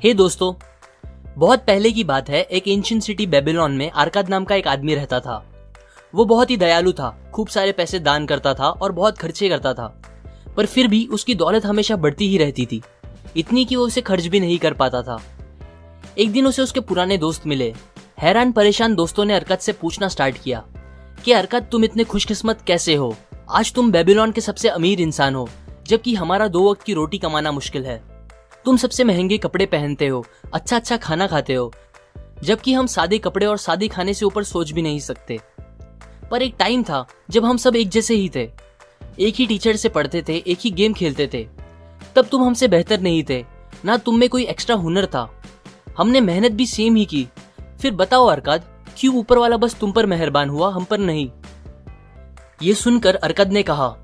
हे दोस्तों, बहुत पहले की बात है। एक एंशिएंट सिटी बेबीलोन में अरकाद नाम का एक आदमी रहता था। वो बहुत ही दयालु था, खूब सारे पैसे दान करता था और बहुत खर्चे करता था, पर फिर भी उसकी दौलत हमेशा बढ़ती ही रहती थी, इतनी कि वो उसे खर्च भी नहीं कर पाता था। एक दिन उसे उसके पुराने दोस्त मिले। हैरान परेशान दोस्तों ने अरकाद से पूछना स्टार्ट किया कि अरकाद, तुम इतने खुशकिस्मत कैसे हो? आज तुम बेबीलोन के सबसे अमीर इंसान हो, जबकि हमारा 2 वक्त की रोटी कमाना मुश्किल है। तुम सबसे महंगे कपड़े पहनते हो, अच्छा अच्छा खाना खाते हो, जबकि हम सादे कपड़े और सादे खाने से ऊपर सोच भी नहीं सकते। पर एक टाइम था जब हम सब एक जैसे ही थे, एक ही टीचर से पढ़ते थे, एक ही गेम खेलते थे। तब तुम हमसे बेहतर नहीं थे, ना तुम में कोई एक्स्ट्रा हुनर था। हमने मेहनत भी सेम ही की। फिर बताओ अरकाद, क्यों ऊपर वाला बस तुम पर मेहरबान हुआ, हम पर नहीं? ये सुनकर अरकाद ने कहा,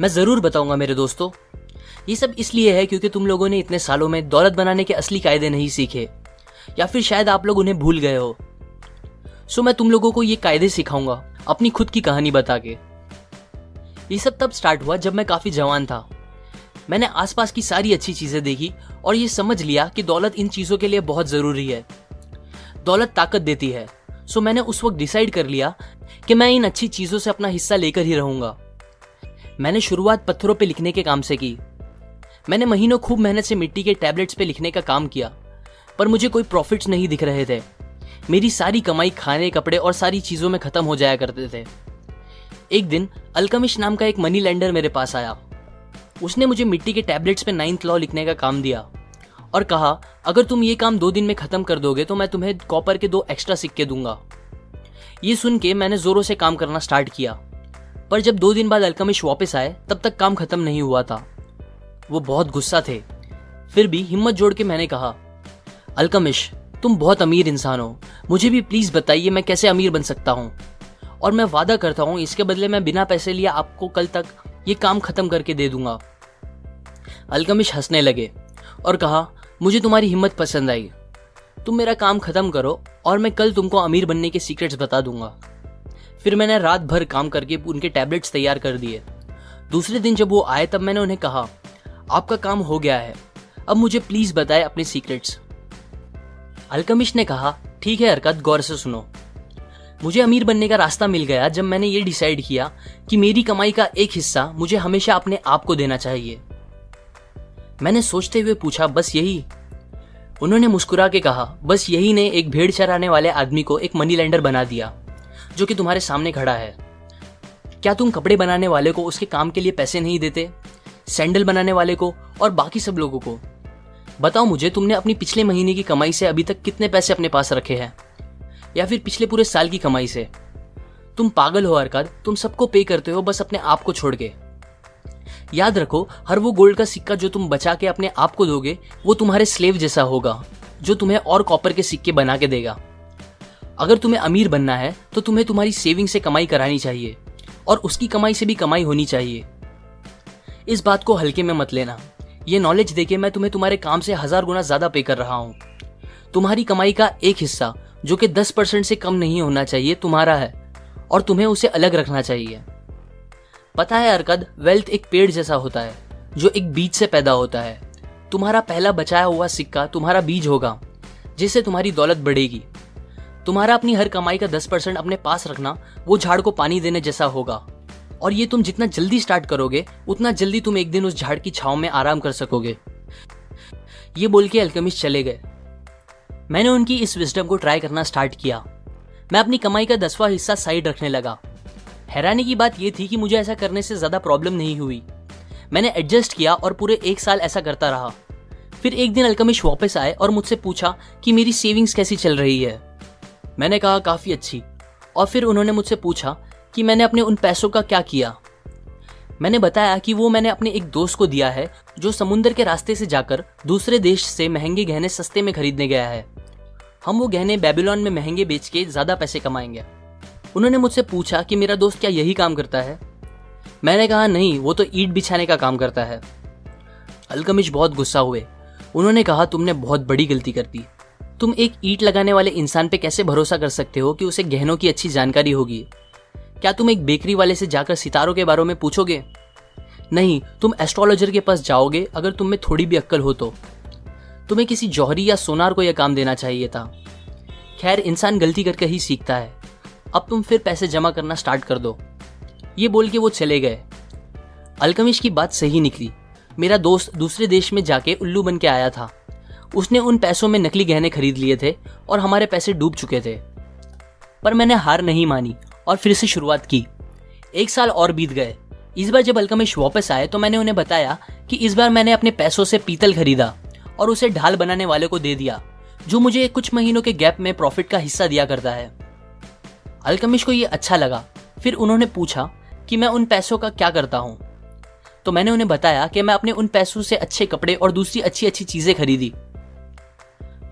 मैं जरूर बताऊंगा मेरे दोस्तों। ये सब इसलिए है क्योंकि तुम लोगों ने इतने सालों में दौलत बनाने के असली कायदे नहीं सीखे, या फिर शायद आप लोग उन्हें भूल गए हो। सो मैं तुम लोगों को ये कायदे सिखाऊंगा अपनी खुद की कहानी बता के। ये सब तब स्टार्ट हुआ जब मैं काफी जवान था। मैंने आसपास की सारी अच्छी चीजें देखी और ये समझ लिया कि दौलत इन चीजों के लिए बहुत जरूरी है। दौलत ताकत देती है। सो मैंने उस वक्त डिसाइड कर लिया कि मैं इन अच्छी चीजों से अपना हिस्सा लेकर ही रहूंगा। मैंने शुरुआत पत्थरों पे लिखने के काम से की। मैंने महीनों खूब मेहनत से मिट्टी के टैबलेट्स पे लिखने का काम किया, पर मुझे कोई प्रॉफिट्स नहीं दिख रहे थे। मेरी सारी कमाई खाने, कपड़े और सारी चीजों में खत्म हो जाया करते थे। एक दिन अल्केमिस्ट नाम का एक मनी लेंडर मेरे पास आया। उसने मुझे मिट्टी के टैबलेट्स पे 9th लॉ लिखने का काम दिया और कहा, अगर तुम ये काम 2 दिन में खत्म कर दोगे तो मैं तुम्हें कॉपर के 2 एक्स्ट्रा सिक्के दूंगा। ये सुन के मैंने जोरों से काम करना स्टार्ट किया, पर जब 2 दिन बाद अल्केमिस्ट वापस आए तब तक काम खत्म नहीं हुआ था। वो बहुत गुस्सा थे। फिर भी हिम्मत जोड़ के मैंने कहा, अल्केमिस्ट, तुम बहुत अमीर इंसान हो, मुझे भी प्लीज बताइए मैं कैसे अमीर बन सकता हूँ, और मैं वादा करता हूँ इसके बदले मैं बिना पैसे लिए आपको कल तक ये काम खत्म करके दे दूंगा। अल्केमिस्ट हंसने लगे और कहा, मुझे तुम्हारी हिम्मत पसंद आई। तुम मेरा काम खत्म करो और मैं कल तुमको अमीर बनने के सीक्रेट्स बता दूंगा। फिर मैंने रात भर काम करके उनके टैबलेट्स तैयार कर दिए। दूसरे दिन जब वो आए तब मैंने उन्हें कहा, आपका काम हो गया है, अब मुझे प्लीज बताएं अपने सीक्रेट्स। अल्केमिस्ट ने कहा, ठीक है अरकाद, गौर से सुनो। मुझे अमीर बनने का रास्ता मिल गया जब मैंने ये डिसाइड किया कि मेरी कमाई का एक हिस्सा मुझे हमेशा अपने आप को देना चाहिए। मैंने सोचते हुए पूछा, बस यही? उन्होंने मुस्कुरा के कहा, बस यही ने एक भेड़ चराने वाले आदमी को एक मनी लेंडर बना दिया, जो कि तुम्हारे सामने खड़ा है। क्या तुम कपड़े बनाने वाले को उसके काम के लिए पैसे नहीं देते, सैंडल बनाने वाले को और बाकी सब लोगों को? बताओ मुझे, तुमने अपनी पिछले महीने की कमाई से अभी तक कितने पैसे अपने पास रखे हैं, या फिर पिछले पूरे साल की कमाई से? तुम पागल हो अरकाद, तुम सबको पे करते हो बस अपने आप को छोड़ के। याद रखो, हर वो गोल्ड का सिक्का जो तुम बचा के अपने आप को दोगे वो तुम्हारे स्लेव जैसा होगा, जो तुम्हें और कॉपर के सिक्के बना के देगा। अगर तुम्हें अमीर बनना है तो तुम्हें तुम्हारी सेविंग से कमाई करानी चाहिए और उसकी कमाई से भी कमाई होनी चाहिए। इस बात को हल्के में मत लेना। ये नॉलेज देके मैं तुम्हें तुम्हारे काम से 1000 गुना ज्यादा पे कर रहा हूं। तुम्हारी कमाई का एक हिस्सा जो कि 10% से कम नहीं होना चाहिए तुम्हारा है, और तुम्हें उसे अलग रखना चाहिए। पता है अरकाद, वेल्थ एक पेड़ जैसा होता है जो एक बीज से पैदा होता है। तुम्हारा पहला बचाया हुआ सिक्का तुम्हारा बीज होगा, जिससे तुम्हारी दौलत बढ़ेगी। तुम्हारा अपनी हर कमाई का 10% अपने पास रखना वो झाड़ को पानी देने जैसा होगा, और ये तुम जितना जल्दी स्टार्ट करोगे उतना जल्दी तुम एक दिन उस झाड़ की छांव में आराम कर सकोगे। ये बोल के अल्केमिस्ट चले गए। मैंने उनकी इस विजडम को ट्राई करना स्टार्ट किया। मैं अपनी कमाई का 10वां हिस्सा साइड रखने लगा। हैरानी की बात यह थी कि मुझे ऐसा करने से ज्यादा प्रॉब्लम नहीं हुई। मैंने एडजस्ट किया और पूरे 1 साल ऐसा करता रहा। फिर एक दिन अल्केमिस्ट वापस आए और मुझसे पूछा कि मेरी सेविंग्स कैसी चल रही है। मैंने कहा, काफी अच्छी। और फिर उन्होंने मुझसे पूछा कि मैंने अपने उन पैसों का क्या किया। मैंने बताया कि वो मैंने अपने एक दोस्त को दिया है जो समुद्र के रास्ते से जाकर दूसरे देश से महंगे गहने सस्ते में खरीदने गया है। हम वो गहने बेबीलोन में महंगे बेच के ज्यादा पैसे कमाएंगे। उन्होंने मुझसे पूछा कि मेरा दोस्त क्या यही काम करता है। मैंने कहा, नहीं, वो तो ईंट बिछाने का काम करता है। अल्केमिस्ट बहुत गुस्सा हुए। उन्होंने कहा, तुमने बहुत बड़ी गलती कर दी। तुम एक ईंट लगाने वाले इंसान पे कैसे भरोसा कर सकते हो कि उसे गहनों की अच्छी जानकारी होगी? क्या तुम एक बेकरी वाले से जाकर सितारों के बारे में पूछोगे? नहीं, तुम एस्ट्रोलॉजर के पास जाओगे अगर तुम में थोड़ी भी अक्ल हो तो। तुम्हें किसी जौहरी या सोनार को यह काम देना चाहिए था। खैर, इंसान गलती करके ही सीखता है। अब तुम फिर पैसे जमा करना स्टार्ट कर दो। ये बोल के वो चले गए। अल्केमिस्ट की बात सही निकली। मेरा दोस्त दूसरे देश में जाके उल्लू बन के आया था। उसने उन पैसों में नकली गहने खरीद लिए थे और हमारे पैसे डूब चुके थे। पर मैंने हार नहीं मानी और फिर से शुरुआत की। 1 साल और बीत गए। इस बार जब अल्केमिस्ट वापस आए तो मैंने उन्हें बताया कि इस बार मैंने अपने पैसों से पीतल खरीदा और उसे ढाल बनाने वाले को दे दिया, जो मुझे कुछ महीनों के गैप में प्रॉफिट का हिस्सा दिया करता है। अल्केमिस्ट को ये अच्छा लगा। फिर उन्होंने पूछा कि मैं उन पैसों का क्या करता हूँ। तो मैंने उन्हें बताया कि मैं अपने उन पैसों से अच्छे कपड़े और दूसरी अच्छी अच्छी चीजें खरीदी।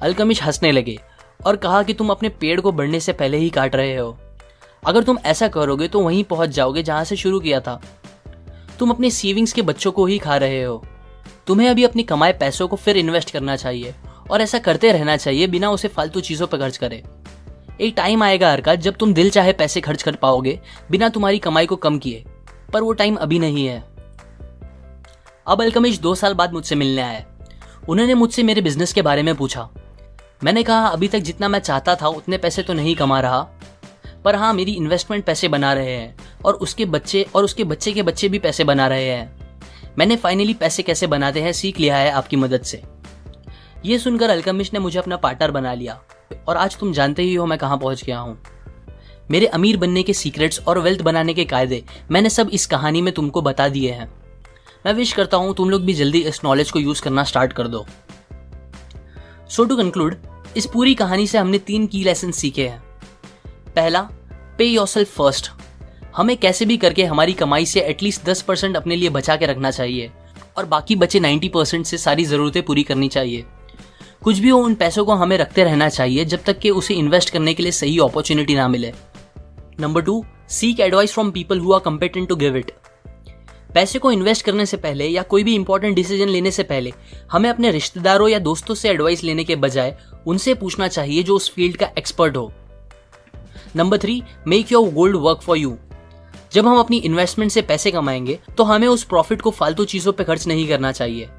अल्केमिस्ट हंसने लगे और कहा कि तुम अपने पेड़ को बढ़ने से पहले ही काट रहे हो। अगर तुम ऐसा करोगे तो वहीं पहुंच जाओगे जहां से शुरू किया था। तुम अपने सेविंग्स के बच्चों को ही खा रहे हो। तुम्हें अभी अपनी कमाए पैसों को फिर इन्वेस्ट करना चाहिए और ऐसा करते रहना चाहिए बिना उसे फालतू चीजों पर खर्च करे। एक टाइम आएगा अरका, जब तुम दिल चाहे पैसे खर्च कर पाओगे बिना तुम्हारी कमाई को कम किए, पर वो टाइम अभी नहीं है। अब अल्केमिस्ट 2 साल बाद मुझसे मिलने आए। उन्होंने मुझसे मेरे बिजनेस के बारे में पूछा। मैंने कहा अभी तक जितना मैं चाहता था उतने पैसे तो नहीं कमा रहा, पर हाँ, मेरी इन्वेस्टमेंट पैसे बना रहे हैं और उसके बच्चे के बच्चे भी पैसे बना रहे हैं। मैंने फाइनली पैसे कैसे बनाते हैं सीख लिया है आपकी मदद से। ये सुनकर अल्केमिस्ट ने मुझे अपना पार्टनर बना लिया और आज तुम जानते ही हो मैं कहाँ पहुंच गया हूँ। मेरे अमीर बनने के सीक्रेट्स और वेल्थ बनाने के कायदे मैंने सब इस कहानी में तुमको बता दिए हैं। मैं विश करता हूँ तुम लोग भी जल्दी इस नॉलेज को यूज करना स्टार्ट कर दो। सो टू कंक्लूड, इस पूरी कहानी से हमने 3 की लेसन सीखे हैं। पहला, पे योरसेल्फ फर्स्ट। हमें कैसे भी करके हमारी कमाई से एटलीस्ट 10% अपने लिए बचा के रखना चाहिए और बाकी बचे 90% से सारी जरूरतें पूरी करनी चाहिए। कुछ भी हो, उन पैसों को हमें रखते रहना चाहिए जब तक कि उसे इन्वेस्ट करने के लिए सही अपॉर्चुनिटी ना मिले। Number 2, seek advice from people who are competent to give it. पैसे को इन्वेस्ट करने से पहले या कोई भी इंपॉर्टेंट डिसीजन लेने से पहले हमें अपने रिश्तेदारों या दोस्तों से एडवाइस लेने के बजाय उनसे पूछना चाहिए जो उस फील्ड का एक्सपर्ट हो। Number 3, make your gold work for you. जब हम अपनी इन्वेस्टमेंट से पैसे कमाएंगे तो हमें उस प्रॉफिट को फालतू चीजों पे खर्च नहीं करना चाहिए,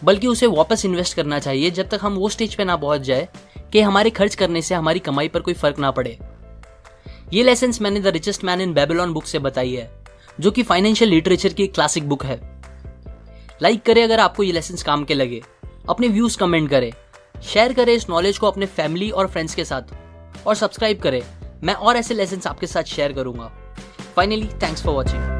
बल्कि उसे वापस इन्वेस्ट करना चाहिए जब तक हम वो स्टेज पे ना पहुंच जाए कि हमारे खर्च करने से हमारी कमाई पर कोई फर्क ना पड़े। ये लेसन्स मैंने the richest man in Babylon book से बताई है, जो कि फाइनेंशियल लिटरेचर की एक क्लासिक बुक है। लाइक करें अगर आपको ये लेसन्स काम के लगे, अपने व्यूज कमेंट करें, शेयर करें इस नॉलेज को अपने फैमिली और फ्रेंड्स के साथ, और सब्सक्राइब करें। मैं और ऐसे लेसन्स आपके साथ शेयर करूंगा। Finally, thanks for watching.